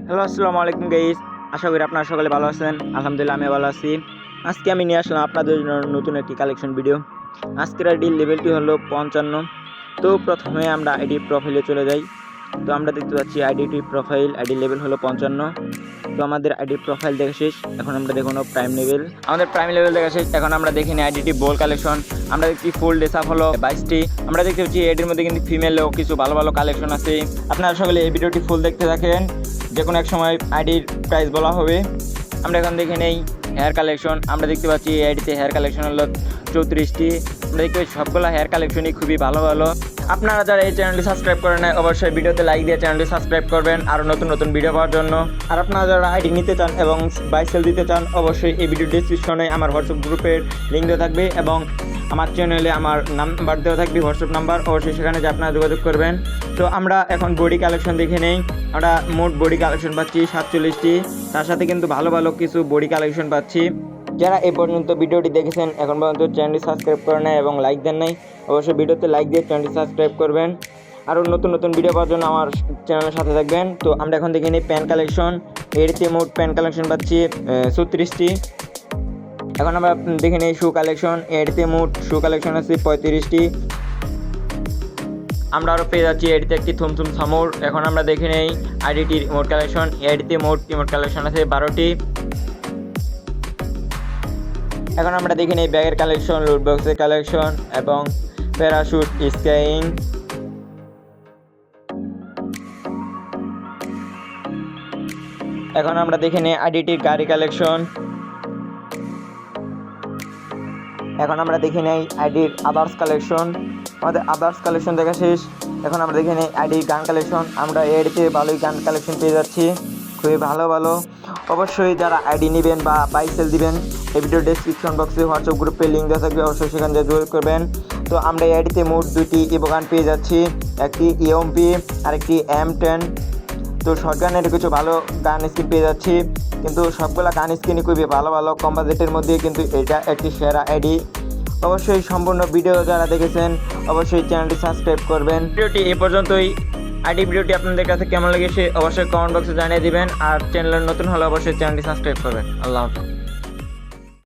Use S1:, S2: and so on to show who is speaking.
S1: Hello, আসসালামু আলাইকুম guys. আশা করি আপনারা সকলে ভালো আছেন। আলহামদুলিল্লাহ আমি ভালো আছি। আজকে আমি নিয়ে আসলাম আপনাদের জন্য নতুন একটি কালেকশন ভিডিও। আজকের আইডির লেভেলটি হলো 55। তো প্রথমে আমরা আইডি প্রোফাইলে চলে যাই। তো আমরা দেখতে পাচ্ছি আইডিটি প্রোফাইল, আইডি লেভেল হলো 55। তো আমাদের আইডি প্রোফাইল দেখা শেষ। এখন আমরা দেখুন প্রাইম লেভেল, আমাদের প্রাইম লেভেল দেখা শেষ। এখন আমরা দেখি আইডিটি বল কালেকশন। আমরা দেখছি ফুল ডেসাপ হলো 22টি। আমরা দেখতে পাচ্ছি এটির মধ্যে কিন্তু ফিমেলেও কিছু ভালো ভালো কালেকশন আছে। আপনারা সকলে এই ভিডিওটি ফুল দেখতে থাকেন, যে কোনো এক সময় আইডির প্রাইস বলা হবে। আমরা এখন দেখে নেই হেয়ার কালেকশন। আমরা দেখতে পাচ্ছি এই আইডিতে হেয়ার কালেকশন হলো 34টি। আমরা দেখতে পাচ্ছি সবগুলো হেয়ার কালেকশনই খুবই ভালো ভালো। আপনারা যারা এই চ্যানেলটি সাবস্ক্রাইব করেন নাই, অবশ্যই ভিডিওতে লাইক দিয়ে চ্যানেলটি সাবস্ক্রাইব করবেন আরও নতুন নতুন ভিডিও পাওয়ার জন্য। আর আপনারা যারা আইডি নিতে চান এবং বাই সেল দিতে চান, অবশ্যই এই ভিডিও ডিসক্রিপশনে আমার হোয়াটসঅ্যাপ গ্রুপের লিঙ্ক দেওয়া থাকবে এবং আমার চ্যানেলে আমার নাম্বার দেওয়া থাকবে, হোয়াটসঅ্যাপ নাম্বার। অবশ্যই সেখানে যে আপনারা যোগাযোগ করবেন। তো আমরা এখন বডি কালেকশন দেখে নেই। আমরা মোট বডি কালেকশন পাচ্ছি 47টি। তার সাথে কিন্তু ভালো ভালো কিছু বডি কালেকশন পাচ্ছি। যারা এই পর্যন্ত ভিডিওটি দেখেছেন, এখন পর্যন্ত চ্যানেলটি সাবস্ক্রাইব করে নেয় এবং লাইক দেন নাই, অবশ্যই ভিডিওতে লাইক দিয়ে চ্যানেলটি সাবস্ক্রাইব করবেন। আরও নতুন নতুন ভিডিও পাওয়ার জন্য আমার চ্যানেলের সাথে থাকবেন। তো আমরা এখন দেখে নিই প্যান কালেকশন। এটিতে মোট প্যান কালেকশন পাচ্ছি 36টি। এখন আমরা দেখে নিই শু কালেকশন। এটিতে মোট শু কালেকশন আছে 35টি। আমরা আরও পেয়ে যাচ্ছি এডিতে একটি থুমথুম সামুর। এখন আমরা দেখে নেই আইডিটির ইমোট কালেকশন। এডিতে মোট ইমোট কালেকশন আছে 12টি। এখন আমরা দেখে নিই ব্যাগের কালেকশন, লুট বক্সের কালেকশন এবং প্যারাশুট স্কাইং। এখন আমরা দেখে নিই আইডিটির গাড়ি কালেকশন। এখন আমরা দেখে নেই আইডির আদার্স কালেকশন। আমাদের আদার্স কালেকশন দেখা শেষ। এখন আমরা দেখে নিই আইডির গান কালেকশন। আমরা এডিতে ভালোই গান কালেকশন পেয়ে যাচ্ছি, খুবই ভালো ভালো। অবশ্যই যারা আইডি নেবেন বা বাই সেল দিবেন, এই ভিডিও ডেসক্রিপশন বক্সে হোয়াটসঅ্যাপ গ্রুপে লিঙ্ক দেওয়া থাকবে, অবশ্যই সেখানে যোগাযোগ করবেন। তো আমরা এই আইডিতে মোট 2টি ইভো গান পেয়ে যাচ্ছি, একটি ইএমপি আর একটি M10। তো শর্ট গানের কিছু ভালো গান স্কিন পেয়ে যাচ্ছি, কিন্তু সবগুলো গান স্কিনই খুবই ভালো ভালো কম বাজেটের মধ্যে, কিন্তু এটা একটি সেরা আইডি। অবশ্যই সম্পূর্ণ ভিডিও যারা দেখেছেন, অবশ্যই চ্যানেলটি সাবস্ক্রাইব করবেন। ভিডিওটি এ পর্যন্তই। আইডি ভিডিওটি আপনাদের কাছে কেমন লেগেছে অবশ্যই কমেন্ট বক্সে জানিয়ে দিবেন। আর চ্যানেলে নতুন হলে অবশ্যই চ্যানেলটি সাবস্ক্রাইব করবেন। আল্লাহ হাফেজ।